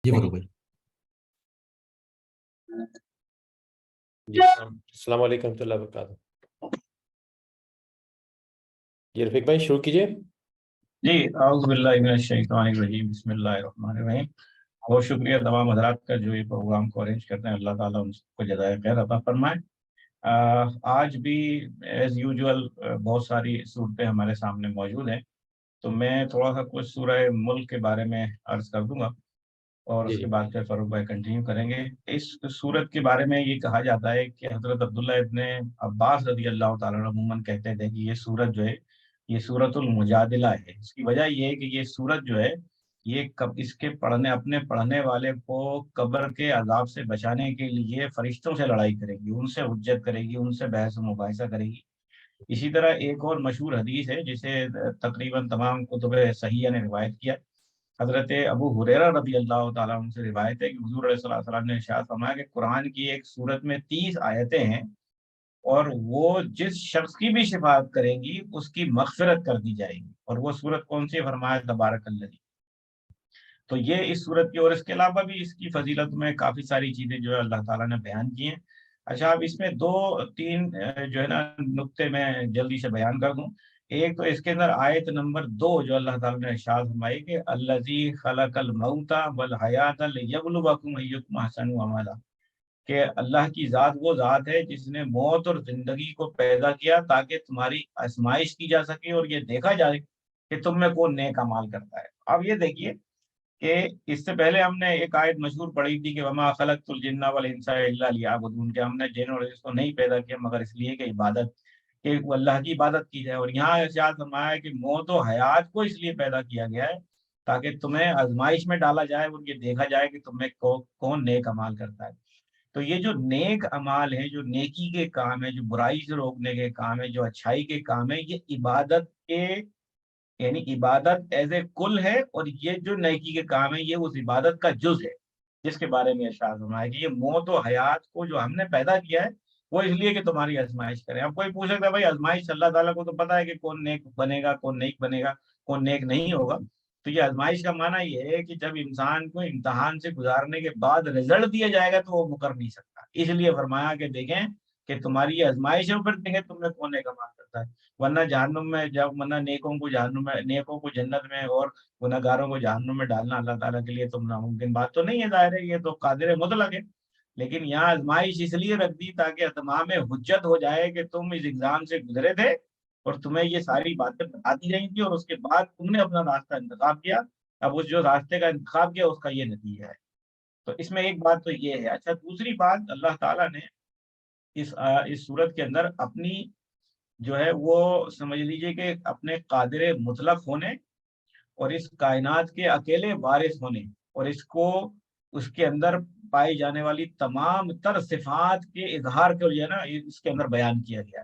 جی بروبر. جی السلام علیکم ورحمۃ اللہ وبرکاتہ. جی رفیق بھائی شروع کیجیے. جی اعوذ باللہ من الشیطان الرجیم بسم اللہ الرحمن الرحیم. بہت شکریہ تمام حضرات کا جو یہ پروگرام کو ارینج کرتے ہیں. اللہ تعالیٰ ان کو جزائے خیر عطا فرمائے. آج بھی ایز یوزول بہت ساری صورتیں ہمارے سامنے موجود ہیں، تو میں تھوڑا سا کچھ سورہ ملک کے بارے میں عرض کر دوں گا اور اس کے بعد پھر فاروق بھائی کنٹینیو کریں گے. اس صورت کے بارے میں یہ کہا جاتا ہے کہ حضرت عبداللہ ابن عباس رضی اللہ تعالیٰ عنہ عموماً کہتے تھے کہ یہ صورت جو ہے یہ سورۃ المجادلہ ہے. اس کی وجہ یہ ہے کہ یہ سورت جو ہے یہ اس کے اپنے پڑھنے والے کو قبر کے عذاب سے بچانے کے لیے فرشتوں سے لڑائی کرے گی، ان سے حجت کرے گی، ان سے بحث و مباحثہ کرے گی. اسی طرح ایک اور مشہور حدیث ہے جسے تقریباً تمام کتب صحیحہ نے روایت کیا. حضرت ابو ہریرہ رضی اللہ تعالیٰ عنہ سے روایت ہے کہ حضور علیہ الصلوۃ والسلام نے ارشاد فرمایا کہ قرآن کی ایک سورت میں 30 آیتیں ہیں اور وہ جس شخص کی بھی شفاعت کرے گی اس کی مغفرت کر دی جائے گی. اور وہ سورت کون سی؟ فرمایا تبارک الذی. تو یہ اس سورت کی، اور اس کے علاوہ بھی اس کی فضیلت میں کافی ساری چیزیں جو ہے اللہ تعالیٰ نے بیان کی ہیں. اچھا، اب اس میں دو تین جو ہے نا نقطے میں جلدی سے بیان کر دوں. ایک تو اس کے اندر آیت نمبر 2 جو اللہ تعالیٰ نے ارشاد فرمائی کہ الذی خلق الموت والحیات لیبلوکم ایکم احسن عملا، کہ اللہ کی ذات وہ ذات ہے جس نے موت اور زندگی کو پیدا کیا تاکہ تمہاری آزمائش کی جا سکے اور یہ دیکھا جائے کہ تم میں کون نیک اعمال کرتا ہے. اب یہ دیکھیے کہ اس سے پہلے ہم نے ایک آیت مشہور پڑھی تھی کہ وما خلقت الجن والانس الا لیعبدون، کہ ہم نے جن اور انس کو نہیں پیدا کیا مگر اس لیے کہ عبادت، کہ وہ اللہ کی عبادت کی جائے. اور یہاں ارشاد فرمایا ہے کہ موت و حیات کو اس لیے پیدا کیا گیا ہے تاکہ تمہیں آزمائش میں ڈالا جائے اور یہ دیکھا جائے کہ تمہیں کون نیک اعمال کرتا ہے. تو یہ جو نیک اعمال ہیں، جو نیکی کے کام ہیں، جو برائی سے روکنے کے کام ہیں، جو اچھائی کے کام ہیں، یہ عبادت کے یعنی عبادت ایز اے کل ہے. اور یہ جو نیکی کے کام ہیں یہ اس عبادت کا جز ہے جس کے بارے میں ارشاد فرمایا ہے کہ یہ موت و حیات کو جو ہم نے پیدا کیا ہے وہ اس لیے کہ تمہاری آزمائش کریں. اب کوئی پوچھ سکتا ہے بھائی آزمائش اللہ تعالیٰ کو تو پتا ہے کہ کون نیک بنے گا، کون نیک بنے گا، کون نیک نہیں ہوگا. تو یہ آزمائش کا معنی یہ ہے کہ جب انسان کو امتحان سے گزارنے کے بعد رزلٹ دیا جائے گا تو وہ مکر نہیں سکتا. اس لیے فرمایا کہ دیکھیں کہ تمہاری یہ آزمائش ہے، پھر دیکھیں تم میں کون نیک اعمال کرتا ہے. ورنہ جہنم میں ورنہ نیکوں کو جہنم میں، نیکوں کو جنت میں اور گناہگاروں کو جہنم میں ڈالنا اللہ تعالیٰ کے لیے تو ناممکن بات تو نہیں ہے. ظاہر ہے یہ تو قادر مطلق ہے. لیکن یہاں آزمائش اس لیے رکھ دی تاکہ تمام حجت ہو جائے کہ تم اس ایگزام سے گزرے تھے اور تمہیں یہ ساری باتیں بتا دی گئی تھی اور اس کے بعد تم نے اپنا راستہ انتخاب کیا. اب اس جو راستے کا انتخاب کیا اس کا یہ نتیجہ ہے. تو اس میں ایک بات تو یہ ہے. اچھا، دوسری بات، اللہ تعالیٰ نے اس صورت کے اندر اپنی جو ہے وہ سمجھ لیجئے کہ اپنے قادر مطلق ہونے اور اس کائنات کے اکیلے وارث ہونے اور اس کے اندر پائی جانے والی تمام تر صفات کے اظہار کو جو ہے نا اس کے اندر بیان کیا گیا.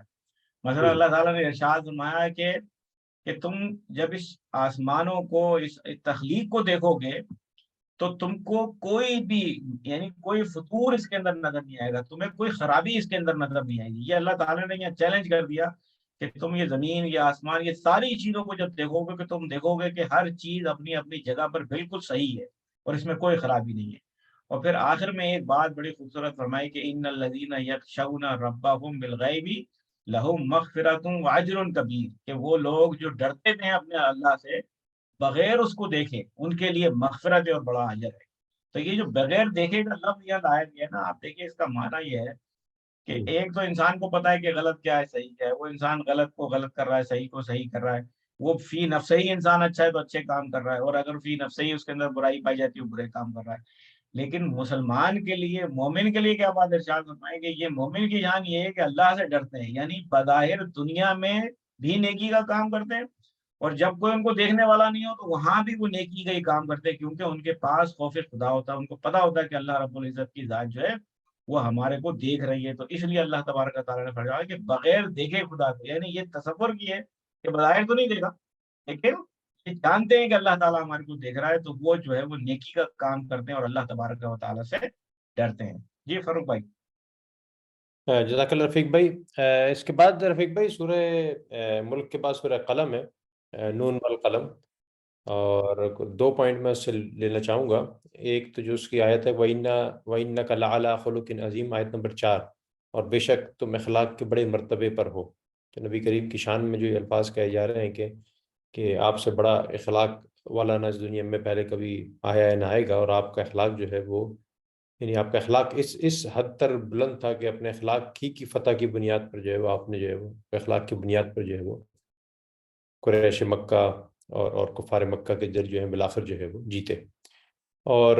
مثلا اللہ تعالیٰ نے ارشاد فرمایا ہے کہ تم جب اس آسمانوں کو، اس تخلیق کو دیکھو گے تو تم کو کوئی بھی یعنی کوئی فطور اس کے اندر نظر نہیں آئے گا، تمہیں کوئی خرابی اس کے اندر نظر نہیں آئے گی. یہ اللہ تعالیٰ نے یہ چیلنج کر دیا کہ تم یہ زمین، یہ آسمان، یہ ساری چیزوں کو جب دیکھو گے کہ تم دیکھو گے کہ ہر چیز اپنی اپنی جگہ پر بالکل صحیح ہے اور اس میں کوئی خرابی نہیں ہے. اور پھر آخر میں ایک بات بڑی خوبصورت فرمائی کہ ان الذین یخشون ربهم بالغیب لہم مغفرۃ واجر کبیر، کہ وہ لوگ جو ڈرتے ہیں اپنے اللہ سے بغیر اس کو دیکھے ان کے لیے مغفرت ہے اور بڑا اجر ہے. تو یہ جو بغیر دیکھے کا لفظ یہاں لایا گیا ہے نا، آپ دیکھیے اس کا معنی یہ ہے کہ ایک تو انسان کو پتا ہے کہ غلط کیا ہے صحیح کیا ہے، وہ انسان غلط کو غلط کر رہا ہے، صحیح کو صحیح کر رہا ہے. وہ فی نفسہ ہی انسان اچھا ہے تو اچھے کام کر رہا ہے، اور اگر فی نفسہ ہی اس کے اندر برائی پائی جاتی ہے وہ برے کام کر رہا ہے. لیکن مسلمان کے لیے، مومن کے لیے کیا بات ارشاد فرمائیں کہ یہ مومن کی جان یہ ہے کہ اللہ سے ڈرتے ہیں، یعنی بظاہر دنیا میں بھی نیکی کا کام کرتے ہیں اور جب کوئی ان کو دیکھنے والا نہیں ہو تو وہاں بھی وہ نیکی کا ہی کام کرتے ہیں، کیونکہ ان کے پاس خوف خدا ہوتا ہے. ان کو پتا ہوتا ہے کہ اللہ رب العزت کی ذات جو ہے وہ ہمارے کو دیکھ رہی ہے. تو اس لیے اللہ تبارک تعالیٰ نے فرمایا کہ بغیر دیکھے خدا کو، یعنی یہ تصور کی ہے کہ بظاہر تو نہیں دیکھا لیکن یہ جانتے ہیں کہ اللہ تعالیٰ ہمارے کو دیکھ رہا ہے، تو وہ جو ہے وہ نیکی کا کام کرتے ہیں اور اللہ تبارک و تعالیٰ سے ڈرتے ہیں. جی فاروق بھائی. جزاک اللہ رفیق بھائی. اس کے بعد رفیق بھائی سورہ ملک کے بعد سورہ قلم ہے، نون والقلم. اور 2 پوائنٹ میں اس سے لینا چاہوں گا. ایک تو جو اس کی آیت ہے وَإِنَّكَ لَعَلَىٰ خُلُقٍ عَظِيمٍ، آیت نمبر 4، اور بے شک تم اخلاق کے بڑے مرتبے پر ہو. تو نبی کریم کی شان میں جو یہ الفاظ کہے جا رہے ہیں کہ آپ سے بڑا اخلاق والا نہ اس دنیا میں پہلے کبھی آیا ہے نہ آئے گا، اور آپ کا اخلاق جو ہے وہ، یعنی آپ کا اخلاق اس حد تر بلند تھا کہ اپنے اخلاق کی فتح کی بنیاد پر جو ہے وہ آپ نے جو ہے وہ اخلاق کی بنیاد پر جو ہے وہ قریش مکہ اور کفار مکہ کے دل جو ہیں بالآخر جو ہے وہ جیتے. اور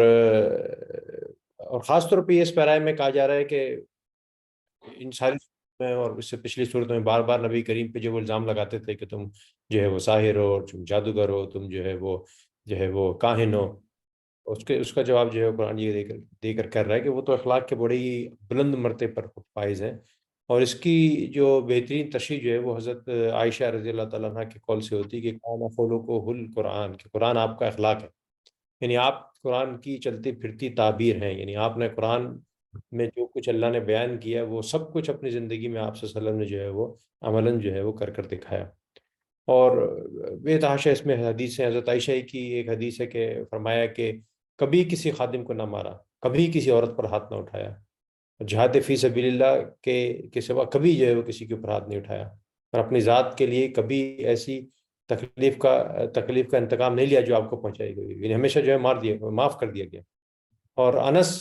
خاص طور پہ اس پیرائے میں کہا جا رہا ہے کہ ان ساری صورتوں میں اور اس سے پچھلی صورتوں میں بار بار نبی کریم پہ جو وہ الزام لگاتے تھے کہ تم جو ہے وہ ساحر ہو، تم جادوگر ہو، تم جو ہے وہ کاہن ہو. اس کا جواب جو ہے قرآن یہ دے کر کر رہا ہے کہ وہ تو اخلاق کے بڑے ہی بلند مرتبے پر فائز ہیں. اور اس کی جو بہترین تشریح جو ہے وہ حضرت عائشہ رضی اللہ تعالیٰ عنہ کے قول سے ہوتی ہے کہ کان خلقہ القرآن، کہ قرآن آپ کا اخلاق ہے. یعنی آپ قرآن کی چلتی پھرتی تعبیر ہیں. یعنی آپ نے قرآن میں جو کچھ اللہ نے بیان کیا وہ سب کچھ اپنی زندگی میں آپ صلی اللہ علیہ وسلم نے جو ہے وہ عملاً جو ہے وہ کر کر دکھایا. اور بے تحاشا اس میں حدیث ہے. حضرت عائشہ کی ایک حدیث ہے کہ فرمایا کہ کبھی کسی خادم کو نہ مارا، کبھی کسی عورت پر ہاتھ نہ اٹھایا، جہاد فی سبیل اللہ کے سوا کبھی جو ہے وہ کسی کے اوپر ہاتھ نہیں اٹھایا، اور اپنی ذات کے لیے کبھی ایسی تکلیف کا انتقام نہیں لیا جو آپ کو پہنچائی گئی. یعنی ہمیشہ جو ہے معاف کر دیا گیا. اور انس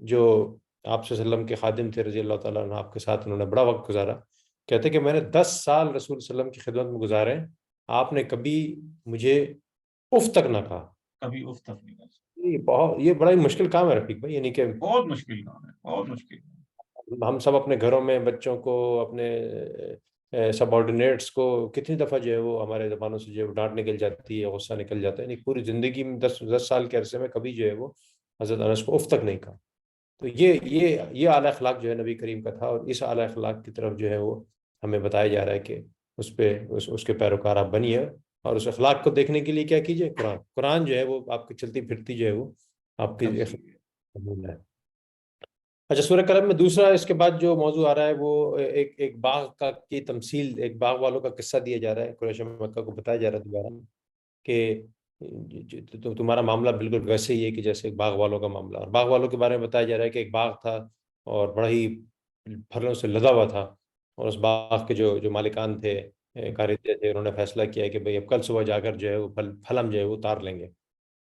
جو آپ صلی اللہ علیہ وسلم کے خادم تھے رضی اللہ تعالیٰ عنہ، آپ کے ساتھ انہوں نے بڑا وقت گزارا، کہتے کہ میں نے 10 سال رسول صلی اللہ علیہ وسلم کی خدمت میں گزارے، آپ نے کبھی مجھے اف تک نہ کہا. کبھی اف تک نہیں کہا. یہ بڑا ہی مشکل کام ہے رفیق بھائی. یعنی کہ بہت مشکل کام ہے، بہت مشکل. ہم سب اپنے گھروں میں بچوں کو، اپنے سب آرڈینیٹس کو کتنی دفعہ جو ہے وہ ہمارے زبانوں سے جو ہے ڈانٹ نکل جاتی ہے، غصہ نکل جاتا ہے. یعنی پوری زندگی میں 10 سال کے عرصے میں کبھی جو ہے وہ حضرت انس کو اف تک نہیں کہا. تو یہ اعلیٰ اخلاق جو ہے نبی کریم کا تھا، اور اس اعلیٰ اخلاق کی طرف جو ہے وہ ہمیں بتایا جا رہا ہے کہ اس کے پیروکار آپ بنیے. اور اس اخلاق کو دیکھنے کے لیے کیا کیجیے، قرآن جو ہے وہ آپ کی چلتی پھرتی جو ہے وہ آپ کی ہے. اچھا، سورہ قلم میں دوسرا اس کے بعد جو موضوع آ رہا ہے وہ ایک باغ کی تمثیل، ایک باغ والوں کا قصہ دیا جا رہا ہے. قریش مکہ کو بتایا جا رہا ہے دوبارہ کہ تمہارا معاملہ بالکل ویسے ہی ہے کہ جیسے ایک باغ والوں کا معاملہ. اور باغ والوں کے بارے میں بتایا جا رہا ہے کہ ایک باغ تھا اور بڑا ہی پھلوں سے لدا ہوا تھا، اور اس باغ کے جو مالکان تھے، کاریگر تھے، انہوں نے فیصلہ کیا کہ بھئی اب کل صبح جا کر جو ہے وہ پھل ہم جو ہے وہ اتار لیں گے.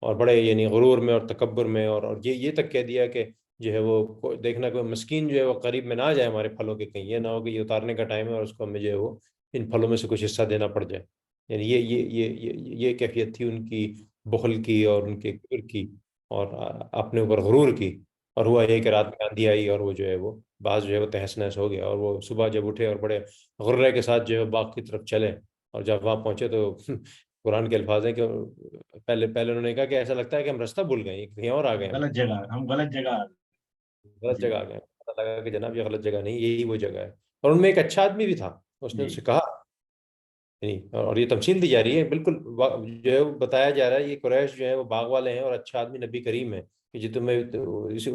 اور بڑے یعنی غرور میں اور تکبر میں، اور یہ تک کہہ دیا کہ جو ہے وہ دیکھنا کوئی مسکین جو ہے وہ قریب میں نہ آ جائے ہمارے پھلوں کے، کہیں یہ نہ ہو کہ یہ اتارنے کا ٹائم ہے اور اس کو ہمیں جو ہے وہ ان پھلوں میں سے کچھ حصہ دینا پڑ جائے. یعنی یہ کیفیت تھی ان کی بخل کی اور ان کے کبر کی اور اپنے اوپر غرور کی. اور ہوا یہ کہ رات میں آندھی آئی اور وہ جو ہے وہ بعض جو ہے وہ تہس نہس ہو گیا، اور وہ صبح جب اٹھے اور بڑے غرے کے ساتھ جو ہے باغ کی طرف چلے، اور جب وہاں پہنچے تو قرآن کے الفاظ ہیں کہ پہلے انہوں نے کہا کہ ایسا لگتا ہے کہ ہم راستہ بھول گئے، کہیں اور آ گئے، غلط جگہ، ہم غلط جگہ آ گئے. غلط جی جگہ آ گئے. پتہ لگا کہ جناب یہ غلط جگہ نہیں، یہی وہ جگہ ہے. اور ان میں ایک اچھا آدمی بھی تھا، اس نے ان جی سے کہا، اور یہ تمثیل دی جا رہی ہے، بالکل جو ہے وہ بتایا جا رہا ہے یہ قریش جو ہے وہ باغ والے ہیں اور اچھا آدمی نبی کریم ہے کہ جو تمہیں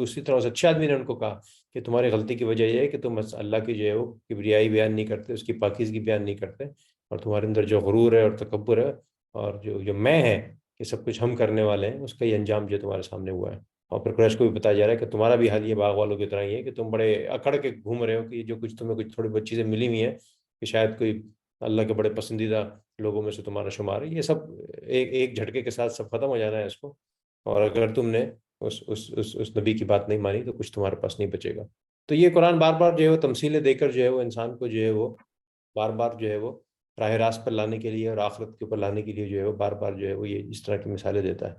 اسی طرح اس اچھے آدمی نے ان کو کہا کہ تمہاری غلطی کی وجہ یہ ہے کہ تم اللہ کی جو ہے وہ کبریائی بیان نہیں کرتے، اس کی پاکیزگی بیان نہیں کرتے، اور تمہارے اندر جو غرور ہے اور تکبر ہے اور جو میں ہے کہ سب کچھ ہم کرنے والے ہیں، اس کا یہ انجام جو تمہارے سامنے ہوا ہے. اور پھر قریش کو بھی بتایا جا رہا ہے کہ تمہارا بھی حال یہ باغ والوں کی طرح ہی ہے کہ تم بڑے اکڑ کے گھوم رہے ہو کہ جو کچھ تمہیں کچھ تھوڑی بہت چیزیں ملی ہوئی ہیں کہ شاید کوئی اللہ کے بڑے پسندیدہ لوگوں میں سے تمہارا شمار ہے، یہ سب ایک جھٹکے کے ساتھ سب ختم ہو جانا ہے اس کو. اور اگر تم نے اس نبی کی بات نہیں مانی تو کچھ تمہارے پاس نہیں بچے گا. تو یہ قرآن بار بار جو ہے وہ تمثیلیں دے کر جو ہے وہ انسان کو جو ہے وہ بار بار جو ہے وہ راہ راست پر لانے کے لیے اور آخرت کے اوپر لانے کے لیے جو ہے وہ بار بار جو ہے وہ یہ اس طرح کی مثالیں دیتا ہے.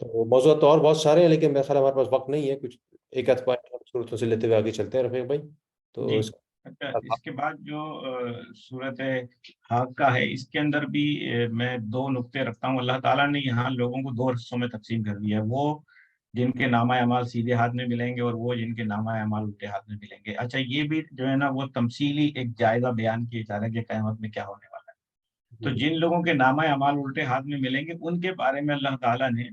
تو موضوعات تو اور بہت سارے ہیں لیکن میرے خیال ہمارے پاس وقت نہیں ہے. کچھ ایک آدھ پوائنٹ صورتوں سے لیتے ہوئے آگے چلتے ہیں رفیق بھائی. تو جی. اچھا، اس کے بعد جو صورت حاقہ ہے اس کے اندر بھی میں 2 نقطے رکھتا ہوں. اللہ تعالیٰ نے یہاں لوگوں کو 2 حصوں میں تقسیم کر دیا ہے، وہ جن کے نامہ اعمال سیدھے ہاتھ میں ملیں گے اور وہ جن کے نامہ اعمال الٹے ہاتھ میں ملیں گے. اچھا، یہ بھی جو ہے نا وہ تمثیلی ایک جائزہ بیان کیا جا رہا ہے کہ قیامت میں کیا ہونے والا ہے. تو جن لوگوں کے نامہ اعمال الٹے ہاتھ میں ملیں گے ان کے بارے میں اللہ تعالیٰ نے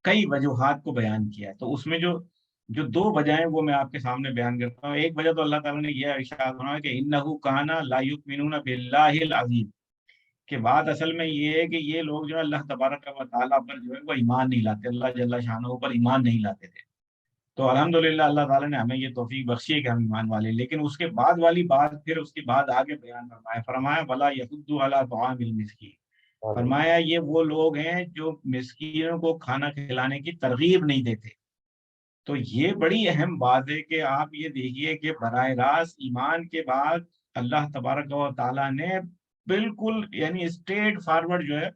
کئی وجوہات کو بیان کیا ہے. تو اس میں جو 2 وجہیں وہ میں آپ کے سامنے بیان کرتا ہوں. ایک وجہ تو اللہ تعالیٰ نے یہ ارشاد فرمایا کہ انہ کان لا یؤمنون باللہ العظیم، کہ بات اصل میں یہ ہے کہ یہ لوگ جو ہے اللہ تبارک و تعالیٰ پر جو ہے وہ ایمان نہیں لاتے، اللہ جل شانہ پر ایمان نہیں لاتے تھے. تو الحمدللہ اللہ تعالیٰ نے ہمیں یہ توفیق بخشی ہے کہ ہم ایمان والے. لیکن اس کے بعد والی بات پھر اس کے بعد آگے بیان فرمایا ولا یحض علی طعام المسکین. فرمایا یہ وہ لوگ ہیں جو مسکینوں کو کھانا کھلانے کی ترغیب نہیں دیتے. تو یہ بڑی اہم بات ہے کہ آپ یہ دیکھیے کہ براہ راست ایمان کے بعد اللہ تبارک و تعالیٰ نے بالکل یعنی اسٹریٹ فارورڈ جو ہے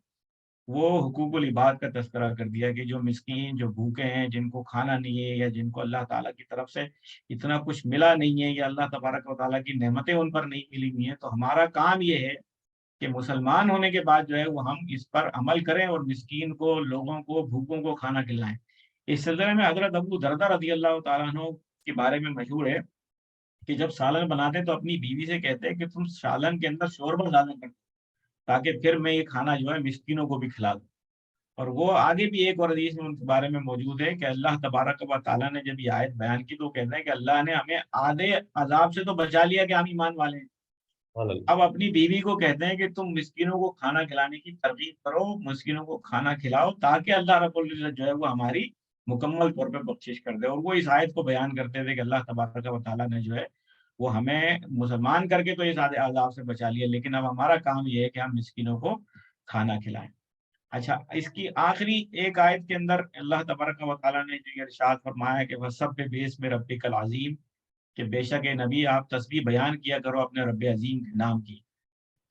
وہ حقوق العباد کا تذکرہ کر دیا کہ جو مسکین، جو بھوکے ہیں، جن کو کھانا نہیں ہے، یا جن کو اللہ تعالیٰ کی طرف سے اتنا کچھ ملا نہیں ہے، یا اللہ تبارک و تعالیٰ کی نعمتیں ان پر نہیں ملی ہوئی ہیں، تو ہمارا کام یہ ہے کہ مسلمان ہونے کے بعد جو ہے وہ ہم اس پر عمل کریں اور مسکین کو، لوگوں کو، بھوکوں کو کھانا کھلائیں. اس سلسلے میں حضرت ابو دردہ رضی اللہ تعالیٰ عنہ کے بارے میں مشہور ہے کہ جب سالن بناتے ہیں تو اپنی بیوی سے کہتے ہیں کہ تم سالن کے اندر شوربہ زیادہ کر دو تاکہ پھر میں یہ کھانا جو ہے مسکینوں کو بھی کھلا دوں. اور وہ آگے بھی ایک اور حدیث میں ان کے بارے میں موجود ہے کہ اللہ تبارک و تعالیٰ نے جب یہ آیت بیان کی تو کہتے ہیں کہ اللہ نے ہمیں آدھے عذاب سے تو بچا لیا کہ ہم ایمان والے ہیں. سبحان اللہ. اب اپنی بیوی کو کہتے ہیں کہ تم مسکینوں کو کھانا کھلانے کی ترغیب کرو، مسکینوں کو کھانا کھلاؤ تاکہ اللہ رب العزت جو ہے وہ ہماری مکمل طور پہ بخشش کر دے. اور وہ اس آیت کو بیان کرتے تھے کہ اللہ تبارک و تعالیٰ نے جو ہے وہ ہمیں مسلمان کر کے تو اس عذاب سے بچا لیا، لیکن اب ہمارا کام یہ ہے کہ ہم مسکینوں کو کھانا کھلائیں. اچھا، اس کی آخری ایک آیت کے اندر اللہ تبارک و تعالیٰ نے جو ارشاد فرمایا کہ وَسَبِّحْ بِاسْمِ رَبِّكَ الْعَظِيمِ، کہ بے شک اے نبی آپ تسبیح بیان کیا کرو اپنے رب عظیم کے نام کی.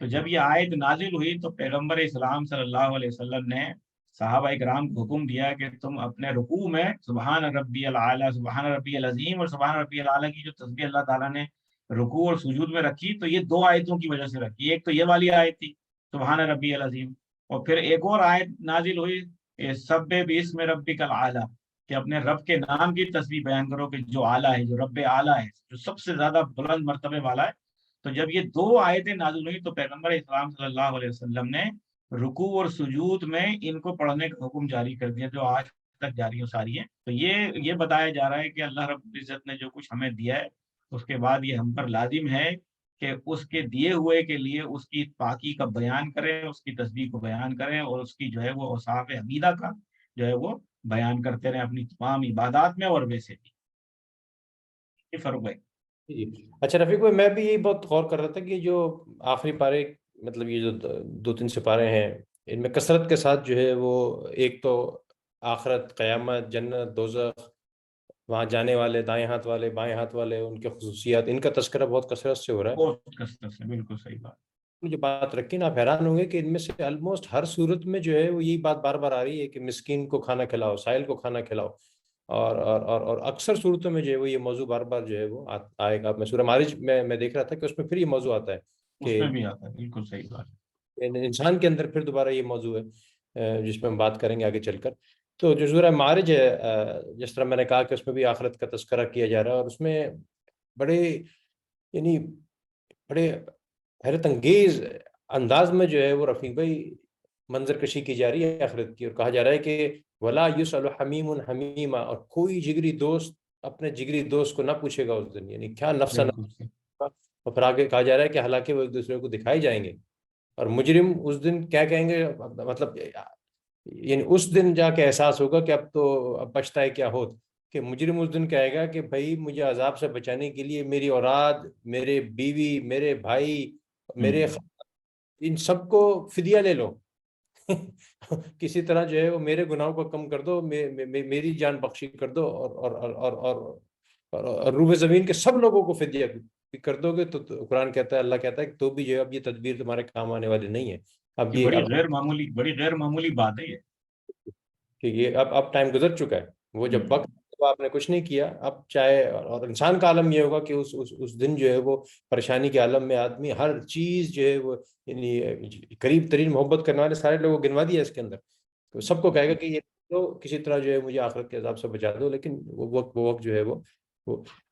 تو جب یہ آیت نازل ہوئی تو پیغمبر اسلام صلی اللہ علیہ وسلم نے صحابہ اکرام کو حکم دیا کہ تم اپنے رکوع میں سبحان ربی العالی، سبحان ربی العظیم اور سبحان ربی العالی کی جو تسبیح اللہ تعالیٰ نے رکوع اور سجود میں رکھی تو یہ دو آیتوں کی وجہ سے رکھی. ایک تو یہ والی آیت تھی سبحان ربی العظیم، اور پھر ایک اور آیت نازل ہوئی سبح باسم ربک العالی، کہ اپنے رب کے نام کی تسبیح بیان کرو کہ جو اعلیٰ ہے، جو رب اعلیٰ ہے، جو سب سے زیادہ بلند مرتبے والا ہے. تو جب یہ دو آیتیں نازل ہوئی تو پیغمبر اسلام صلی اللہ علیہ وسلم نے رکوع اور سجود میں ان کو پڑھنے کا حکم جاری کر دیا، جو آج تک جاری و ساری ہے. تو یہ بتایا جا رہا ہے کہ اللہ رب العزت نے جو کچھ ہمیں دیا ہے اس کے بعد یہ ہم پر لازم ہے کہ اس کے دیے ہوئے کے لیے اس کی پاکی کا بیان کریں، اس کی تسبیح کو بیان کریں، اور اس کی جو ہے وہ اوصاف حمیدہ کا جو ہے وہ بیان کرتے رہیں اپنی تمام عبادات میں اور ویسے بھی. یہ فرق ہے. جی. اچھا رفیق بھائی، میں بھی یہی بہت غور کر رہا تھا کہ جو آخری پارے، مطلب یہ جو دو تین سپارے ہیں، ان میں کثرت کے ساتھ جو ہے وہ ایک تو آخرت، قیامت، جنت، دوزخ، وہاں جانے والے، دائیں ہاتھ والے، بائیں ہاتھ والے، ان کے خصوصیات، ان کا تذکرہ بہت کثرت سے ہو رہا ہے. بہت کثرت سے، بالکل صحیح بات. جو بات رکھی نا، آپ حیران ہوں گے کہ ان میں سے آلموسٹ ہر صورت میں جو ہے وہ یہی بات بار بار آ رہی ہے کہ مسکین کو کھانا کھلاؤ، سائل کو کھانا کھلاؤ. اور اکثر صورتوں میں جو ہے وہ یہ موضوع بار بار جو ہے وہ آئے گا. میں سورہ معارج میں دیکھ رہا تھا کہ اس میں پھر یہ موضوع آتا ہے اس میں بھی آتا ہے. بالکل صحیح بات. انسان کے اندر پھر دوبارہ یہ موضوع ہے جس پہ ہم بات کریں گے آگے چل کر. تو جو سورہ معارج ہے، جس طرح میں نے کہا کہ اس میں بھی آخرت کا تذکرہ کیا جا رہا ہے، اور اس میں بڑے یعنی بڑے حیرت انگیز انداز میں جو ہے وہ رفیق بھائی منظر کشی کی جا رہی ہے آخرت کی. اور کہا جا رہا ہے کہ ولا یسأل حمیم حمیما، اور کوئی جگری دوست اپنے جگری دوست کو نہ پوچھے گا اس دن، یعنی کیا نفس. اور پھر آگے کہا جا رہا ہے کہ حالانکہ وہ ایک دوسرے کو دکھائے جائیں گے، اور مجرم اس دن کیا کہیں گے، مطلب یعنی اس دن جا کے احساس ہوگا کہ اب پچھتائے کیا ہوت. کہ مجرم اس دن کہے گا کہ بھائی مجھے عذاب سے بچانے کے لیے میری اولاد، میرے بیوی، میرے بھائی، میرے ان سب کو فدیہ لے لو. کسی طرح جو ہے وہ میرے گناہوں کو کم کر دو، میری جان بخشی کر دو، اور روح زمین کے سب لوگوں کو فدیہ کر دو گے. تو قرآن کہتا ہے، اللہ کہتا ہے کہ تو بھی جو ہے اب یہ تدبیر تمہارے کام آنے والی نہیں ہے. اب یہ بڑی غیر معمولی بات ہے یہ، کہ یہ اب ٹائم گزر چکا ہے. وہ جب وقت آپ نے کچھ نہیں کیا، اب چاہے، اور انسان کا عالم یہ ہوگا کہ اس دن جو ہے وہ پریشانی کے عالم میں آدمی ہر چیز جو ہے وہ یعنی قریب ترین محبت کرنے والے سارے لوگوں گنوا دیا اس کے اندر. تو سب کو کہے گا کہ یہ تو کسی طرح جو ہے مجھے آخرت کے عذاب سے بچا دو. لیکن وہ وقت جو ہے وہ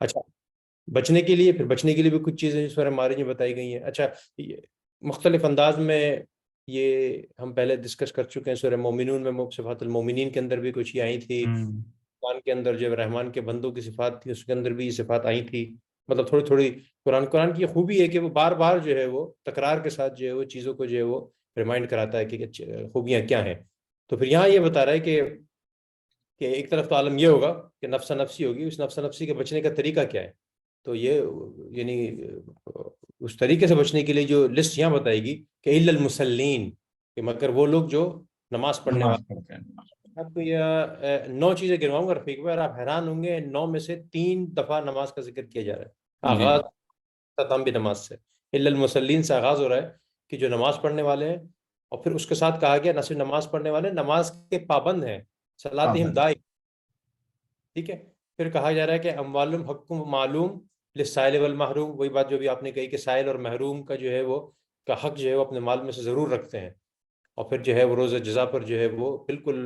اچھا بچنے کے لیے بھی کچھ چیزیں جس پر ہمارے میں بتائی گئی ہیں. اچھا، مختلف انداز میں یہ ہم پہلے ڈسکس کر چکے ہیں. سورہ مومنون میں صفات المومنین کے اندر بھی کچھ یہ آئی تھی. قرآن کے اندر جو رحمان کے بندوں کی صفات تھی اس کے اندر بھی یہ صفات آئی تھی. مطلب تھوڑی تھوڑی قرآن کی خوبی ہے کہ وہ بار بار جو ہے وہ تکرار کے ساتھ جو ہے وہ چیزوں کو جو ہے وہ ریمائنڈ کراتا ہے کہ خوبیاں کیا ہیں. تو پھر یہاں یہ بتا رہا ہے کہ ایک طرف تو عالم یہ ہوگا کہ نفس نفسی ہوگی، اس نفس نفسی کے بچنے کا طریقہ کیا ہے. تو یہ یعنی اس طریقے سے بچنے کے لیے جو لسٹ یہاں بتائے گی کہ الا المصلین، کہ مگر وہ لوگ جو نماز پڑھنے نماز والے. پڑھتے ہیں. آپ کو یہ 9 چیزیں گنواؤں گا رفیق بھائی، اور آپ حیران ہوں گے 9 میں سے 3 دفعہ نماز کا ذکر کیا جا رہا ہے. جی آغاز ختم بھی نماز سے، الا المصلین سے آغاز ہو رہا ہے کہ جو نماز پڑھنے والے ہیں. اور پھر اس کے ساتھ کہا گیا نہ صرف نماز پڑھنے والے، نماز کے پابند ہیں، صلاتہم دائم. ٹھیک ہے. پھر کہا جا رہا ہے کہ اموالہم حق معلوم للسائل والمحروم، وہی بات جو بھی آپ نے کہی کہ سائل اور محروم کا جو ہے وہ کا حق جو ہے وہ اپنے مال میں سے ضرور رکھتے ہیں. اور پھر جو ہے وہ روز جزا پر جو ہے وہ بالکل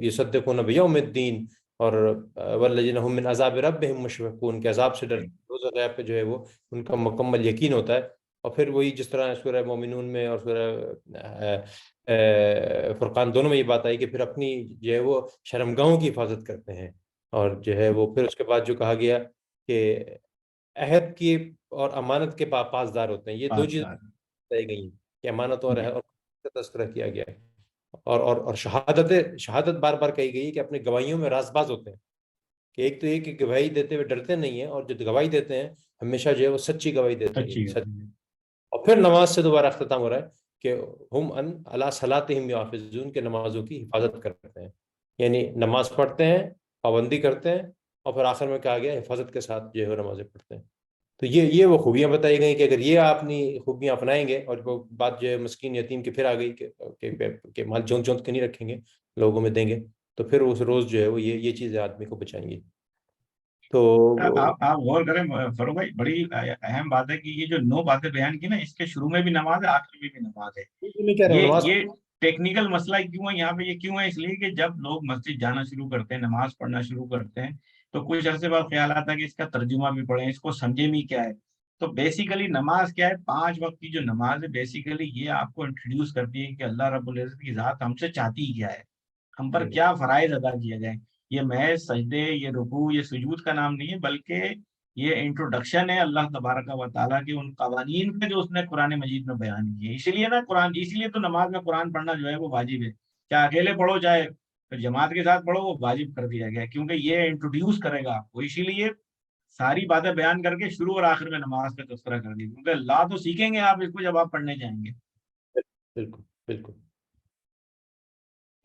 یصدقون بیوم الدین، اور والذین هم من عذاب ربهم مشفقون، کے عذاب سے ڈرتے ہیں، روز غیب پہ جو ہے وہ ان کا مکمل یقین ہوتا ہے. اور پھر وہی جس طرح سورہ مومنون میں اور سورہ فرقان دونوں میں یہ بات آئی کہ پھر اپنی جو ہے وہ شرمگاہوں کی حفاظت کرتے ہیں. اور جو ہے وہ پھر اس کے بعد جو کہا گیا کہ عہد کی اور امانت کے پاسدار ہوتے ہیں. یہ 2 چیزیں بتائی گئی ہیں کہ امانت اور عہد کا تذکرہ کیا گیا ہے. اور شہادت بار بار کہی گئی کہ اپنے گواہیوں میں راز باز ہوتے ہیں. کہ ایک تو یہ کہ گواہی دیتے ہوئے ڈرتے نہیں ہیں، اور جو گواہی دیتے ہیں ہمیشہ جو ہے وہ سچی گواہی دیتے ہیں. اور پھر نماز سے دوبارہ اختتام ہو رہا ہے کہ ہم علی صلاتہم یحافظون، کے نمازوں کی حفاظت کرتے ہیں. یعنی نماز پڑھتے ہیں، پابندی کرتے ہیں، اور پھر آخر میں کہا گیا حفاظت کے ساتھ جو ہے نمازیں پڑھتے ہیں. تو یہ وہ خوبیاں بتائی گئی کہ اگر یہ آپ اپنی خوبیاں اپنائیں گے، اور وہ بات جو ہے مسکین یتیم کی پھر آ گئی کہ مال جونت جونت کے نہیں رکھیں گے، لوگوں میں دیں گے، تو پھر اس روز جو ہے وہ یہ چیزیں آدمی کو بچائیں گی. تو آپ غور کریں فاروق بھائی، بڑی اہم بات ہے کہ یہ جو 9 باتیں بیان کی نا، اس کے شروع میں بھی نماز ہے، آخر میں بھی نماز ہے. میں کہہ رہا ہوں نماز یہ ٹیکنیکل مسئلہ کیوں ہے یہاں پہ؟ یہ کیوں ہے؟ اس لیے کہ جب لوگ مسجد جانا شروع کرتے ہیں، نماز پڑھنا شروع کرتے ہیں، تو کچھ عرصے بعد خیال آتا ہے کہ اس کا ترجمہ بھی پڑھیں، اس کو سمجھے بھی کیا ہے. تو بیسیکلی نماز کیا ہے؟ 5 وقت کی جو نماز ہے، بیسیکلی یہ آپ کو انٹروڈیوس کرتی ہے کہ اللہ رب العزت کی ذات ہم سے چاہتی کیا ہے، ہم پر کیا فرائض ادا کیا جائیں. یہ محض سجدے، یہ رکوع، یہ سجود کا نام نہیں ہے، بلکہ یہ انٹروڈکشن ہے اللہ تبارک و تعالیٰ کے ان قوانین کے جو اس نے قرآن مجید میں بیان کیے. اسی لیے نا اسی لیے تو نماز میں قرآن پڑھنا جو ہے وہ واجب ہے. چاہے اکیلے پڑھو چاہے جماعت کے ساتھ پڑھو، وہ واجب کر دیا گیا ہے، کیونکہ یہ انٹروڈیوس کرے گا آپ کو. اسی لیے ساری باتیں بیان کر کے شروع اور آخر میں نماز کا تذکرہ کر دی، کیونکہ اللہ تو سیکھیں گے آپ اس کو جب آپ پڑھنے جائیں گے. بالکل بالکل.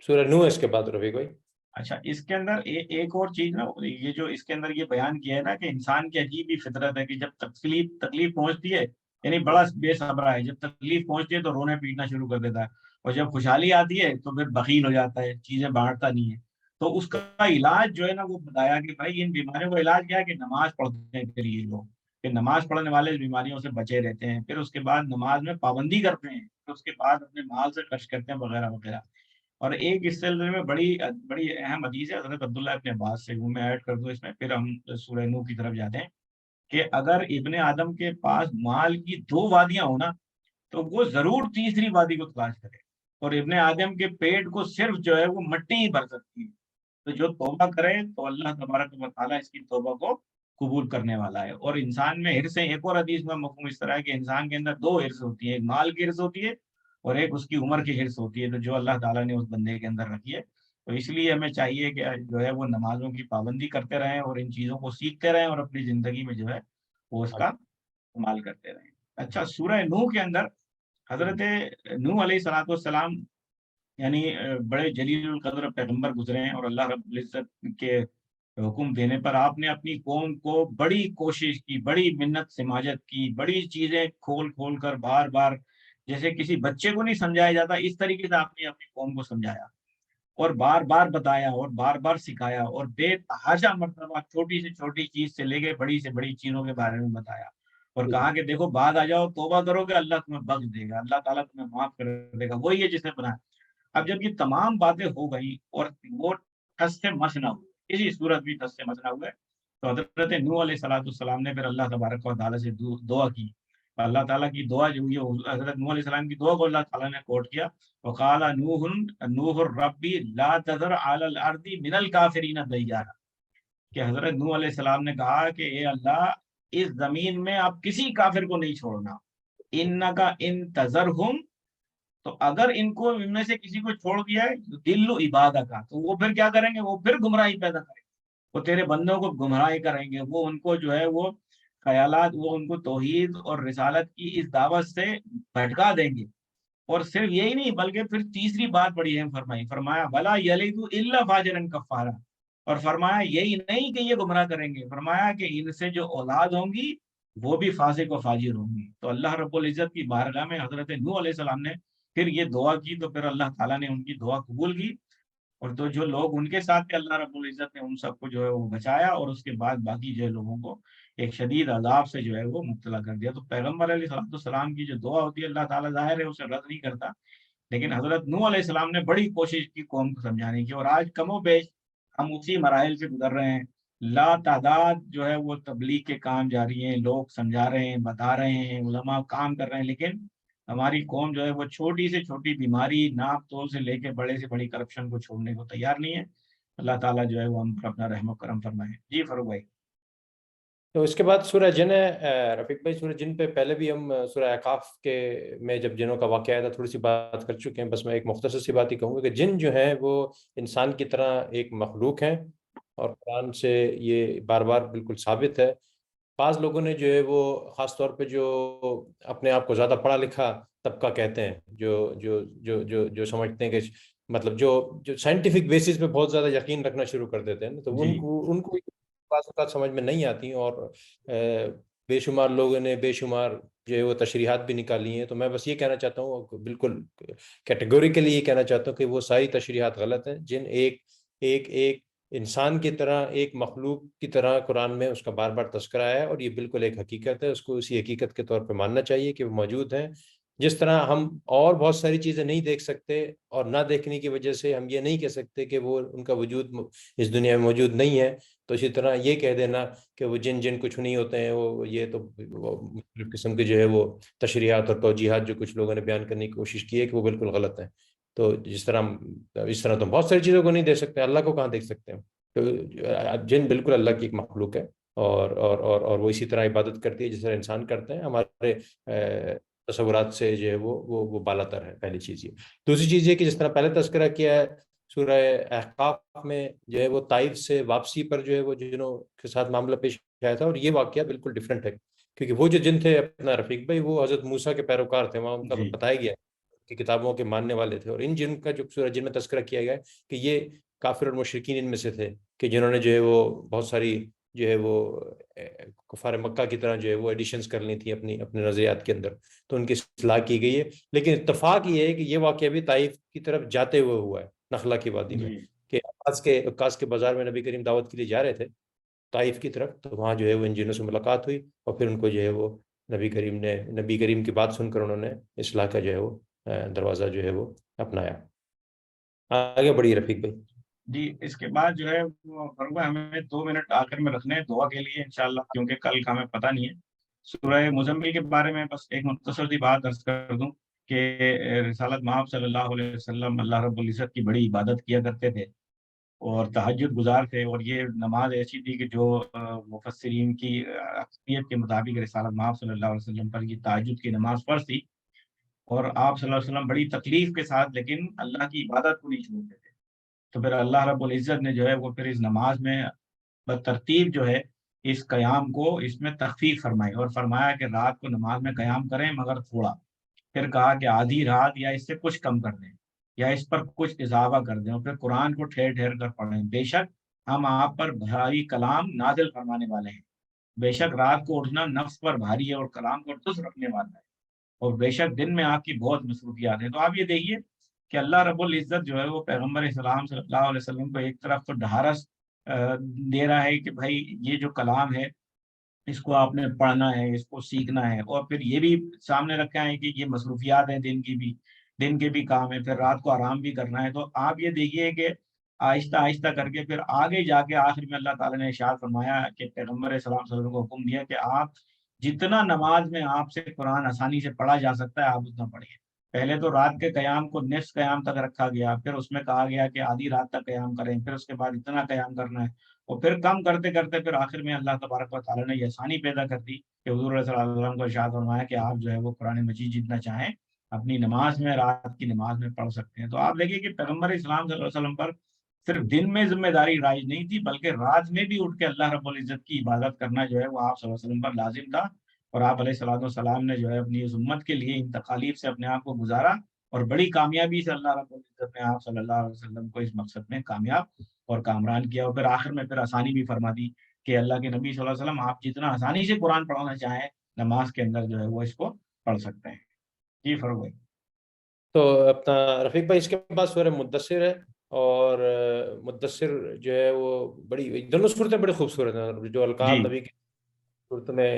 سورہ نوح اس کے بعد رفیق بھائی. اچھا، اس کے اندر ایک اور چیز نا، یہ جو اس کے اندر یہ بیان کیا ہے نا کہ انسان کی عجیب ہی فطرت ہے کہ جب تکلیف پہنچتی ہے، یعنی بڑا بے صبرا ہے، جب تکلیف پہنچتی ہے تو رونے پیٹنا شروع کر دیتا ہے، اور جب خوشحالی آتی ہے تو پھر بخیل ہو جاتا ہے، چیزیں بانٹتا نہیں ہے. تو اس کا علاج جو ہے نا وہ بتایا کہ بھائی ان بیماریوں کا علاج کیا ہے کہ نماز پڑھنے کے لیے لوگ، کہ نماز پڑھنے والے بیماریوں سے بچے رہتے ہیں، پھر اس کے بعد نماز میں پابندی کرتے ہیں، پھر اس کے بعد اپنے مال سے خرچ کرتے ہیں وغیرہ وغیرہ. اور ایک اس سلسلے میں بڑی بڑی اہم حدیث ہے حضرت عبداللہ ابن عباس سے، وہ میں ایڈ کر دوں اس میں، پھر ہم سورہ نوح کی طرف جاتے ہیں. کہ اگر ابن آدم کے پاس مال کی 2 وادیاں ہونا تو وہ ضرور تیسری وادی کو تلاش کرے، اور ابن آدم کے پیٹ کو صرف جو ہے وہ مٹی ہی بھر سکتی ہے. تو جو توبہ کرے تو اللہ تبارک و تعالیٰ اس کی توبہ کو قبول کرنے والا ہے. اور انسان میں ہرس، ایک اور حدیث میں مفہوم اس طرح ہے کہ انسان کے اندر 2 ہرس ہوتی ہیں، ایک مال کی ہرس ہوتی ہے اور ایک اس کی عمر کی ہرس ہوتی ہے، تو جو اللہ تعالیٰ نے اس بندے کے اندر رکھی ہے. تو اس لیے ہمیں چاہیے کہ جو ہے وہ نمازوں کی پابندی کرتے رہیں اور ان چیزوں کو سیکھتے رہیں اور اپنی زندگی میں جو ہے وہ اس کا استعمال کرتے رہیں. اچھا، سورہ نوح کے اندر حضرت نوح علیہ الصلوۃ والسلام یعنی بڑے جلیل القدر پیغمبر گزرے ہیں، اور اللہ رب العزت کے حکم دینے پر آپ نے اپنی قوم کو بڑی کوشش کی، بڑی منت سماجت کی، بڑی چیزیں کھول کھول کر بار بار، جیسے کسی بچے کو نہیں سمجھایا جاتا اس طریقے سے آپ نے اپنی قوم کو سمجھایا، اور بار بار بتایا اور بار بار سکھایا، اور بے تحاشا مرتبہ چھوٹی سے چھوٹی چیز سے لے کے بڑی سے بڑی چیزوں کے بارے میں بتایا، اور کہا کہ دیکھو بعد آ جاؤ، توبہ کرو گے اللہ تمہیں بخش دے گا، اللہ تعالیٰ تمہیں معاف کر دے گا، وہی ہے جس نے بنایا. اب جب یہ تمام باتیں ہو گئی اور وہ ٹھس سے مس نہ ہوئے، کسی صورت بھی ٹھس سے مس نہ ہوئے، تو حضرت نوح علیہ السلام نے پھر اللہ تبارک و تعالیٰ سے دعا کی. اللہ تعالیٰ کی دعا جو ہوئی، حضرت نوح علیہ السلام کی دعا کو اللہ تعالیٰ نے کوٹ کیا، وقال نوح ربی لا تذر علی الارض من الکافرین دیارا، کہ حضرت نوح علیہ السلام نے کہا کہ اے اللہ، اس زمین میں آپ کسی کافر کو نہیں چھوڑنا، انکا ان تذرہم تو اگر ان میں سے کسی کو چھوڑ دیا ہے دل و عبادہ کا، تو وہ پھر کیا کریں گے؟ وہ پھر گمراہی پیدا کریں گے، وہ تیرے بندوں کو گمراہی کریں گے، وہ ان کو جو ہے وہ خیالات، وہ ان کو توحید اور رسالت کی اس دعوت سے بھٹکا دیں گے۔ اور صرف یہی نہیں بلکہ پھر تیسری بات بڑی اہم فرمائی، فرمایا بلا یلد الا فاجرا کفارا، اور فرمایا یہی نہیں کہ یہ گمراہ کریں گے، فرمایا کہ ان سے جو اولاد ہوں گی وہ بھی فاسق و فاجر ہوں گی۔ تو اللہ رب العزت کی بارگاہ میں حضرت نوح علیہ السلام نے پھر یہ دعا کی، تو پھر اللہ تعالیٰ نے ان کی دعا قبول کی، اور تو جو لوگ ان کے ساتھ تھے اللہ رب العزت نے ان سب کو جو ہے وہ بچایا، اور اس کے بعد باقی جو ہے لوگوں کو ایک شدید عذاب سے جو ہے وہ مبتلا کر دیا۔ تو پیغمبر علیہ السلام کی جو دعا ہوتی ہے اللہ تعالیٰ ظاہر ہے اسے رد نہیں کرتا، لیکن حضرت نوح علیہ السلام نے بڑی کوشش کی قوم کو سمجھانے کی، اور آج کم و بیش ہم اسی مراحل سے گزر رہے ہیں۔ لا تعداد جو ہے وہ تبلیغ کے کام جاری ہیں، لوگ سمجھا رہے ہیں، بتا رہے ہیں، علماء کام کر رہے ہیں، لیکن ہماری قوم جو ہے وہ چھوٹی سے چھوٹی بیماری، ناپ تول سے لے کے بڑے سے بڑی کرپشن کو چھوڑنے کو تیار نہیں ہے۔ اللہ تعالیٰ جو ہے وہ ہم پر اپنا رحم و کرم فرمائے۔ جی فاروق بھائی۔ تو اس کے بعد سورہ جن ہے رفیق بھائی۔ سورہ جن پہ پہلے بھی ہم سورہ احقاف کے میں جب جنوں کا واقعہ آیا تھا تھوڑی سی بات کر چکے ہیں، بس میں ایک مختصر سی بات ہی کہوں گا کہ جن جو ہیں وہ انسان کی طرح ایک مخلوق ہیں، اور قرآن سے یہ بار بار بالکل ثابت ہے۔ بعض لوگوں نے جو ہے وہ خاص طور پہ جو اپنے آپ کو زیادہ پڑھا لکھا طبقہ کہتے ہیں، جو سمجھتے ہیں کہ مطلب جو سائنٹیفک بیسس پہ بہت زیادہ یقین رکھنا شروع کر دیتے ہیں، تو جی ان کو بعض اوقات سمجھ میں نہیں آتی، اور بے شمار لوگوں نے بے شمار جو ہے وہ تشریحات بھی نکالی ہیں۔ تو میں بس یہ کہنا چاہتا ہوں، بالکل کیٹیگوریکلی یہ کہنا چاہتا ہوں کہ وہ ساری تشریحات غلط ہیں۔ جن ایک انسان کی طرح، ایک مخلوق کی طرح قرآن میں اس کا بار بار تذکرہ ہے، اور یہ بالکل ایک حقیقت ہے، اس کو اسی حقیقت کے طور پہ ماننا چاہیے کہ وہ موجود ہیں۔ جس طرح ہم اور بہت ساری چیزیں نہیں دیکھ سکتے، اور نہ دیکھنے کی وجہ سے ہم یہ نہیں کہہ سکتے کہ وہ ان کا وجود اس دنیا میں موجود نہیں ہے، تو اسی طرح یہ کہہ دینا کہ وہ جن کچھ نہیں ہوتے ہیں، وہ یہ تو وہ مختلف قسم کے جو ہے وہ تشریحات اور توجیحات جو کچھ لوگوں نے بیان کرنے کی کوشش کی ہے کہ وہ بالکل غلط ہیں۔ تو اس طرح تو بہت ساری چیزوں کو نہیں دیکھ سکتے، اللہ کو کہاں دیکھ سکتے ہیں؟ تو جن بالکل اللہ کی ایک مخلوق ہے، اور وہ اسی طرح عبادت کرتی ہے جس طرح انسان کرتے ہیں، ہمارے تصورات سے جو ہے وہ بالا تر ہے، پہلی چیز یہ۔ دوسری چیز یہ کہ جس طرح پہلے تذکرہ کیا ہے سورہ احقاف میں، جو ہے وہ طائف سے واپسی پر جو ہے وہ جنوں کے ساتھ معاملہ پیش آیا تھا، اور یہ واقعہ بالکل ڈفرینٹ ہے، کیونکہ وہ جو جن تھے اپنا رفیق بھائی، وہ حضرت موسیٰ کے پیروکار تھے، وہاں ان کا جی بتایا گیا کہ کتابوں کے ماننے والے تھے، اور ان جن کا جو سورہ جن میں تذکرہ کیا گیا ہے کہ یہ کافر اور مشرکین ان میں سے تھے، کہ جنہوں نے جو ہے وہ بہت ساری جو ہے وہ کفار مکہ کی طرح جو ہے وہ ایڈیشنز کر لی تھی اپنے نظریات کے اندر، تو ان کی اصلاح کی گئی ہے۔ لیکن اتفاق یہ ہے کہ یہ واقعہ بھی طائف کی طرف جاتے ہوئے ہوا ہے، نخلا کی وادی میں، جی کہ عکاظ کے بازار میں نبی کریم دعوت کے لیے جا رہے تھے طائف کی طرف، تو وہاں جو ہے وہ ان جنوں سے ملاقات ہوئی، اور پھر ان کو جو ہے وہ نبی کریم کی بات سن کر انہوں نے اصلاح کا جو ہے وہ دروازہ جو ہے وہ اپنایا۔ آگے بڑھیے رفیق بھائی۔ جی، اس کے بعد جو ہے وہ فاروق بھائی ہمیں 2 منٹ آخر میں رکھنے ہیں دعا کے لیے انشاءاللہ، کیونکہ کل کا ہمیں پتہ نہیں ہے۔ سورہ مزمل کے بارے میں بس ایک مختصر سی بات عرض کر دوں کہ رسالت مآب صلی اللہ علیہ وسلم اللہ رب العزت کی بڑی عبادت کیا کرتے تھے، اور تہجد گزار تھے، اور یہ نماز ایسی تھی کہ جو مفسرین کی اکثریت کے مطابق رسالت مآب صلی اللہ علیہ وسلم پر یہ تہجد کی نماز فرض تھی، اور آپ صلی اللہ علیہ وسلم بڑی تکلیف کے ساتھ لیکن اللہ کی عبادت کو نہیں چھوڑتے تھے۔ تو پھر اللہ رب العزت نے جو ہے وہ پھر اس نماز میں بترتیب جو ہے اس قیام کو اس میں تخفیف فرمائی، اور فرمایا کہ رات کو نماز میں قیام کریں مگر تھوڑا، پھر کہا کہ آدھی رات یا اس سے کچھ کم کر دیں، یا اس پر کچھ اضافہ کر دیں، اور پھر قرآن کو ٹھہر ٹھہر کر پڑھیں، بے شک ہم آپ پر بھاری کلام نازل فرمانے والے ہیں، بے شک رات کو اٹھنا نفس پر بھاری ہے اور کلام کو تس رکھنے والا ہے، اور بے شک دن میں آپ کی بہت مصروفیات ہیں۔ تو آپ یہ دیکھیے کہ اللہ رب العزت جو ہے وہ پیغمبر اسلام صلی اللہ علیہ وسلم کو ایک طرف تو ڈھارس دے رہا ہے کہ بھائی یہ جو کلام ہے اس کو آپ نے پڑھنا ہے، اس کو سیکھنا ہے، اور پھر یہ بھی سامنے رکھا ہے کہ یہ مصروفیات ہیں دن کے بھی کام ہے، پھر رات کو آرام بھی کرنا ہے۔ تو آپ یہ دیکھیے کہ آہستہ آہستہ کر کے پھر آگے جا کے آخر میں اللہ تعالیٰ نے ارشاد فرمایا کہ پیغمبر اسلام صلی اللہ علیہ وسلم کو حکم دیا کہ آپ جتنا نماز میں آپ سے قرآن آسانی سے پڑھا جا سکتا ہے آپ اتنا پڑھیے۔ پہلے تو رات کے قیام کو نصف قیام تک رکھا گیا، پھر اس میں کہا گیا کہ آدھی رات تک قیام کریں، پھر اس کے بعد اتنا قیام کرنا ہے، اور پھر کم کرتے کرتے پھر آخر میں اللہ تبارک و تعالیٰ نے یہ آسانی پیدا کر دی کہ حضور صلی اللہ علیہ وسلم کو ارشاد فرمایا کہ آپ جو ہے وہ قرآن مجید جتنا چاہیں اپنی نماز میں، رات کی نماز میں پڑھ سکتے ہیں۔ تو آپ دیکھیے کہ پیغمبر اسلام صلی اللہ علیہ وسلم پر صرف دن میں ذمہ داری رائج نہیں تھی، بلکہ رات میں بھی اٹھ کے اللہ رب العزت کی عبادت کرنا جو ہے وہ آپ صلی اللہ علیہ وسلم پر لازم تھا، اور آپ علیہ الصلوۃ والسلام نے جو ہے اپنی اس امت کے لیے ان تکالیف سے اپنے آپ کو گزارا، اور بڑی کامیابی سے اللہ رب العزت نے آپ صلی اللہ علیہ وسلم کو اس مقصد میں کامیاب اور کامران کیا، اور پھر آخر میں پھر آسانی بھی فرما دی کہ اللہ کے نبی صلی اللہ علیہ وسلم آپ جتنا آسانی سے قرآن پڑھنا چاہیں نماز کے اندر جو ہے وہ اس کو پڑھ سکتے ہیں۔ جی فاروق بھائی۔ تو اپنا رفیق بھائی اس کے بعد سورہ مدثر ہے، اور مدثر جو ہے وہ بڑی، دونوں صورتیں بڑی خوبصورت ہیں، جو جی القاب نبی کی صورت میں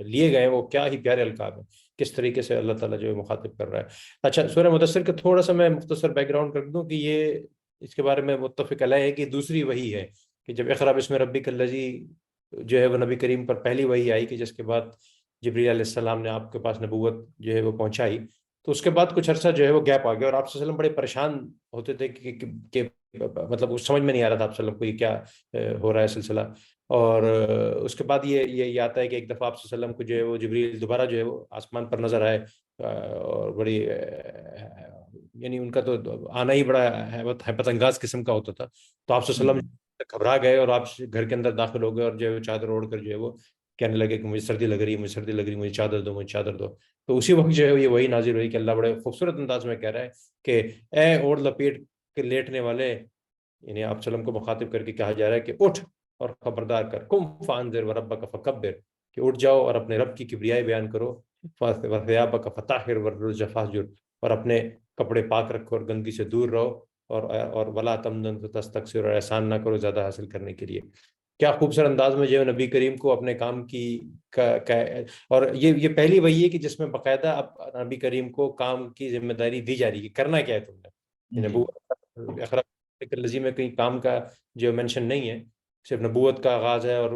لیے گئے ہیں وہ کیا ہی پیارے القاب ہیں، کس طریقے سے اللہ تعالیٰ جو ہے مخاطب کر رہا ہے۔ اچھا، سورہ مدثر کا تھوڑا سا میں مختصر بیک گراؤنڈ کر دوں کہ یہ اس کے بارے میں متفق علیہ ہے کہ دوسری وحی ہے، کہ جب اقرا بسم ربک الذی جو ہے وہ نبی کریم پر پہلی وحی آئی، کہ جس کے بعد جبریل علیہ السلام نے آپ کے پاس نبوت جو ہے وہ پہنچائی، تو اس کے بعد کچھ عرصہ جو ہے وہ گیپ آ گیا، اور آپ صلی اللہ علیہ وسلم بڑے پریشان ہوتے تھے کہ مطلب اس سمجھ میں نہیں آ رہا تھا آپ صلی اللہ علیہ وسلم کو یہ کیا ہو رہا ہے سلسلہ۔ اور اس کے بعد یہ آتا ہے کہ ایک دفعہ آپ صلی اللہ علیہ وسلم کو جو ہے وہ جبریل دوبارہ جو ہے وہ آسمان پر نظر آئے، اور بڑی یعنی ان کا تو آنا ہی بڑا حیبت انگاز قسم کا ہوتا تھا، تو آپ صلی اللہ علیہ وسلم گھبرا گئے، اور آپ گھر کے اندر داخل ہو گئے، اور جو ہے وہ چادر اوڑھ کر جو ہے وہ کہنے لگے کہ مجھے سردی لگ رہی ہے، مجھے سردی لگ رہی ہے، مجھے چادر دو، مجھے چادر دو۔ تو اسی وقت جو ہے یہ وہی نازل ہوئی کہ اللہ بڑے خوبصورت انداز میں کہہ رہا ہے کہ اے اوڑھ لپیٹ کے لیٹنے والے، یعنی آپ صلی اللہ علیہ وسلم کو مخاطب کر کے کہا جا رہا ہے کہ اٹھ اور خبردار کر، قم فانذر وربک فکبر، کہ اٹھ جاؤ اور اپنے رب کی کبریائی بیان کرو، وثیابک فطہر والرجز فاہجر، اور اپنے کپڑے پاک رکھو اور گندگی سے دور رہو، اور ولا تمنن تستکثر، اور احسان نہ کرو زیادہ حاصل کرنے کے لیے۔ کیا خوبصورت انداز میں جو ہے نبی کریم کو اپنے کام کی اور یہ پہلی وہی ہے کہ جس میں باقاعدہ اب نبی کریم کو کام کی ذمہ داری دی جا رہی ہے کہ کرنا کیا ہے تم نے۔ نبوت اقرا الذی میں کہیں کام کا جو مینشن نہیں ہے، صرف نبوت کا آغاز ہے، اور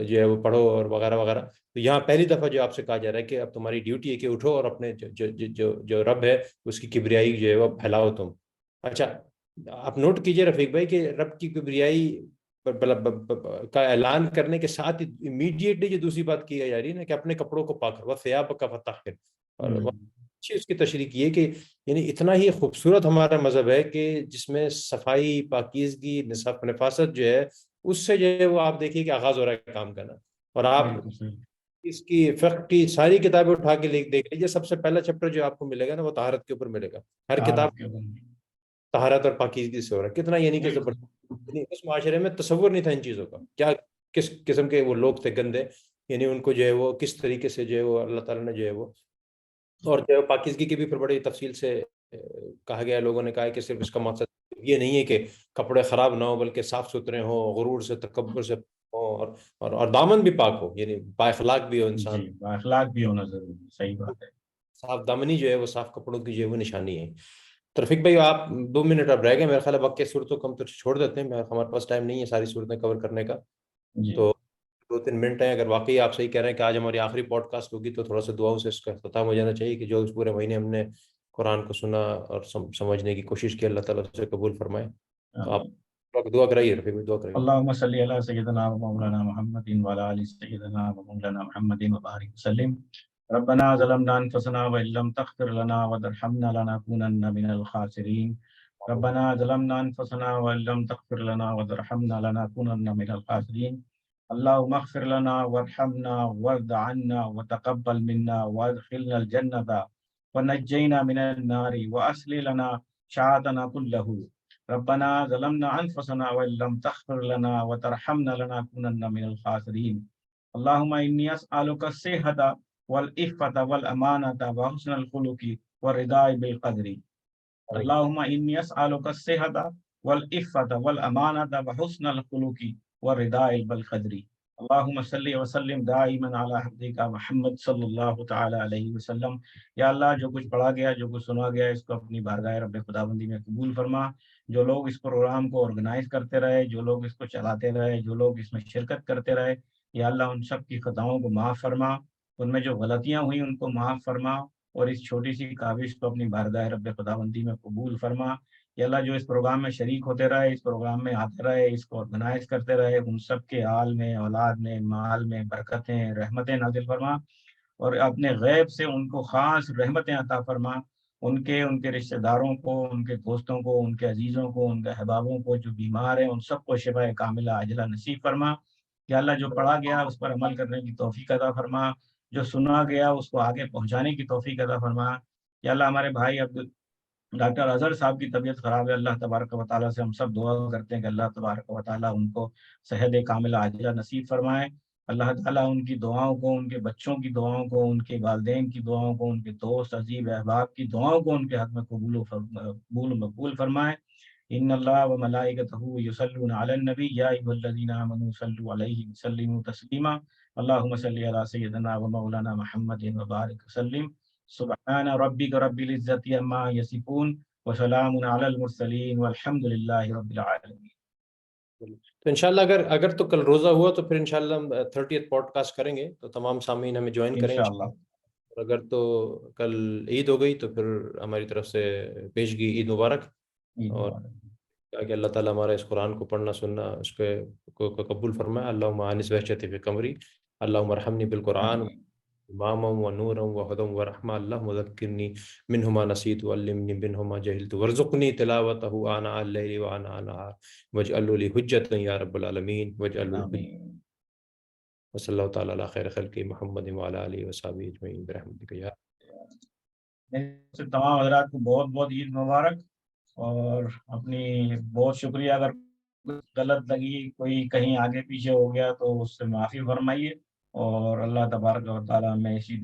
جو ہے وہ پڑھو اور وغیرہ وغیرہ۔ تو یہاں پہلی دفعہ جو آپ سے کہا جا رہا ہے کہ اب تمہاری ڈیوٹی ہے کہ اٹھو اور اپنے جو رب ہے اس کی کبریائی جو ہے وہ پھیلاؤ تم۔ اچھا، آپ نوٹ کیجئے رفیق بھائی کہ رب کی کبریائی کا اعلان کرنے کے ساتھ امیڈیٹلی جو دوسری بات کی جا رہی ہے نا کہ اپنے کپڑوں کو پاک کرو، ثیابک فطہر، اور اچھی اس کی تشریح کی ہے کہ یعنی اتنا ہی خوبصورت ہمارا مذہب ہے کہ جس میں صفائی، پاکیزگی، نفاست جو ہے اس سے جو ہے وہ آپ دیکھیے کہ آغاز ہو رہا ہے کام کرنا۔ اور آپ اس کی فقہ کی ساری کتابیں اٹھا کے دیکھ لیجیے، سب سے پہلا چیپٹر جو آپ کو ملے گا نا وہ طہارت کے اوپر ملے گا، ہر کتاب طہارت اور پاکیزگی سے ہو رہا ہے۔ کتنا یعنی کہ زبردست، اس معاشرے میں تصور نہیں تھا ان چیزوں کا، کیا کس قسم کے وہ لوگ تھے گندے، یعنی ان کو جو ہے وہ کس طریقے سے جو ہے وہ اللہ تعالیٰ نے جو ہے وہ، اور جو ہے پاکیزگی کی بھی پھر بڑی تفصیل سے کہا گیا ہے۔ لوگوں نے کہا ہے کہ صرف اس کا مقصد یہ نہیں ہے کہ کپڑے خراب نہ ہو، بلکہ صاف ستھرے ہوں، غرور سے، تکبر سے ہوں، اور دامن بھی پاک ہو، یعنی با اخلاق بھی ہو انسان۔ جی، با اخلاق بھی ہونا ضروری ہے، صحیح بات ہے۔ صاف دامنی جو ہے وہ صاف کپڑوں کی جو ہے وہ نشانی ہے۔ رفیق بھائی آپ 2 منٹ اب رہ گئے، میرے خیال ہے باقی صورتوں کو ہم تو چھوڑ دیتے ہیں، ہمارے پاس ٹائم نہیں ہے ساری صورتیں کور کرنے کا، جی تو 2-3 منٹ ہیں۔ اگر واقعی آپ صحیح کہہ رہے ہیں کہ آج ہماری آخری پوڈ کاسٹ ہوگی تو تھوڑا سا دعاؤں سے اس کا اختتام ہو جانا چاہیے، کہ جو اس پورے مہینے ہم نے قرآن کو سنا اور سمجھنے کی کوشش کی، اللہ تعالیٰ سے قبول فرمائے۔ تو آپ دعا کرائیے رفیق بھائی، دعا کرائیے۔ اللهم صل على سيدنا ومولانا محمد وعلى ال سيدنا ومولانا محمد وبارك وسلم۔ ربنا ظلمنا انفسنا وان لم تغفر لنا وترحمنا لنكونن من الخاسرين۔ ربنا ظلمنا انفسنا وان لم تغفر لنا وترحمنا لنكونن من الخاسرين۔ اللهم اغفر لنا وارحمنا وارض عنا وتقبل منا وادخلنا الجنة ونجينا من النار واصلح لنا شأننا كله۔ ربنا ظلمنا انفسنا وان لم تغفر لنا وترحمنا لنكونن من الخاسرين۔ اللهم اني اسالك الصحة والعفة والامانة وحسن الخلق والرضا بالقدر۔ اللهم اني اسالك الصحة والعفة والامانة وحسن الخلق والرضا بالقدر۔ اللهم صل وسلم دائما على حبیبک محمد صلی اللہ تعالی علیہ وسلم۔ یا اللہ جو کچھ پڑھا گیا، جو کچھ سنا گیا، اس کو اپنی بارگاہ رب خداوندی میں قبول فرما۔ جو لوگ اس پروگرام کو آرگنائز کرتے رہے، جو لوگ اس کو چلاتے رہے، جو لوگ اس میں شرکت کرتے رہے، یا اللہ ان سب کی خطاؤں کو معاف فرما، ان میں جو غلطیاں ہوئیں ان کو معاف فرما، اور اس چھوٹی سی کاوش کو اپنی بارگاہ رب خداوندی میں قبول فرما۔ یا اللہ جو اس پروگرام میں شریک ہوتے رہے، اس پروگرام میں آتے رہے، اس کو آرگنائز کرتے رہے، ان سب کے حال میں، اولاد میں، مال میں برکتیں، رحمتیں نازل فرما۔ اور اپنے غیب سے ان کو خاص رحمتیں عطا فرما، ان کے رشتہ داروں کو، ان کے دوستوں کو، ان کے عزیزوں کو، ان کے احبابوں کو جو بیمار ہیں ان سب کو شفا کاملہ عاجلہ نصیب فرما۔ یا اللہ جو پڑھا گیا اس پر عمل کرنے کی توفیق عطا فرما، جو سنا گیا اس کو آگے پہنچانے کی توفیق عطا فرما۔ یا اللہ ہمارے بھائی ڈاکٹر اظہر صاحب کی طبیعت خراب ہے، اللہ تبارک و تعالیٰ سے ہم سب دعا کرتے ہیں کہ اللہ تبارک و تعالیٰ ان کو صحت کاملہ عاجلہ نصیب فرمائے۔ اللہ تعالیٰ ان کی دعاؤں کو، ان کے بچوں کی دعاؤں کو، ان کے والدین کی دعاؤں کو، ان کے دوست عزیز احباب کی دعاؤں کو ان کے حق میں قبول و مقبول فرمائے۔ ان اللہ و ملائکتہ یصلون علی النبی یا ایھا الذین آمنوا صلوا علیہ وسلموا تسلیما۔ اللہم صل علی سیدنا و مولانا محمد وبارک وسلم۔ سبحان ربک رب العزت عما یصفون وسلام علی المرسلین والحمد للہ رب العالمین۔ تو انشاءاللہ اگر تو کل روزہ ہوا تو پھر انشاءاللہ ہم 30th پوڈ کاسٹ کریں گے، تو تمام سامعین ہمیں جوائن کریں انشاءاللہ۔ اور اگر تو کل عید ہو گئی تو پھر ہماری طرف سے پیشگی عید مبارک، اور کہ اللہ تعالیٰ ہمارا اس قرآن کو پڑھنا سننا اس کو قبول فرمائے۔ اللہم آنس وحشتی فی قمری، اللہم ارحمنی بالقرآن اماما و نورا و ہدى و رحمہ، اللہم ذکرنی منہما نسیت وعلمنی منہما جہلت وارزقنی تلاوتہ آناء اللیل و آناء النہار واجعلہ لی حجۃ یا رب العالمین واجعلہ لی حجۃ۔ وصلی اللہ تعالیٰ علی خیر خلق محمد وعلی آلہ وصحبہ اجمعین برحمتک یا۔ تمام حضرات کو بہت بہت عید مبارک، اور اپنی بہت شکریہ۔ اگر غلط لگی، کوئی کہیں آگے پیچھے ہو گیا تو اس سے معافی فرمائیے، اور اللہ تبارک و تعالیٰ میں اسی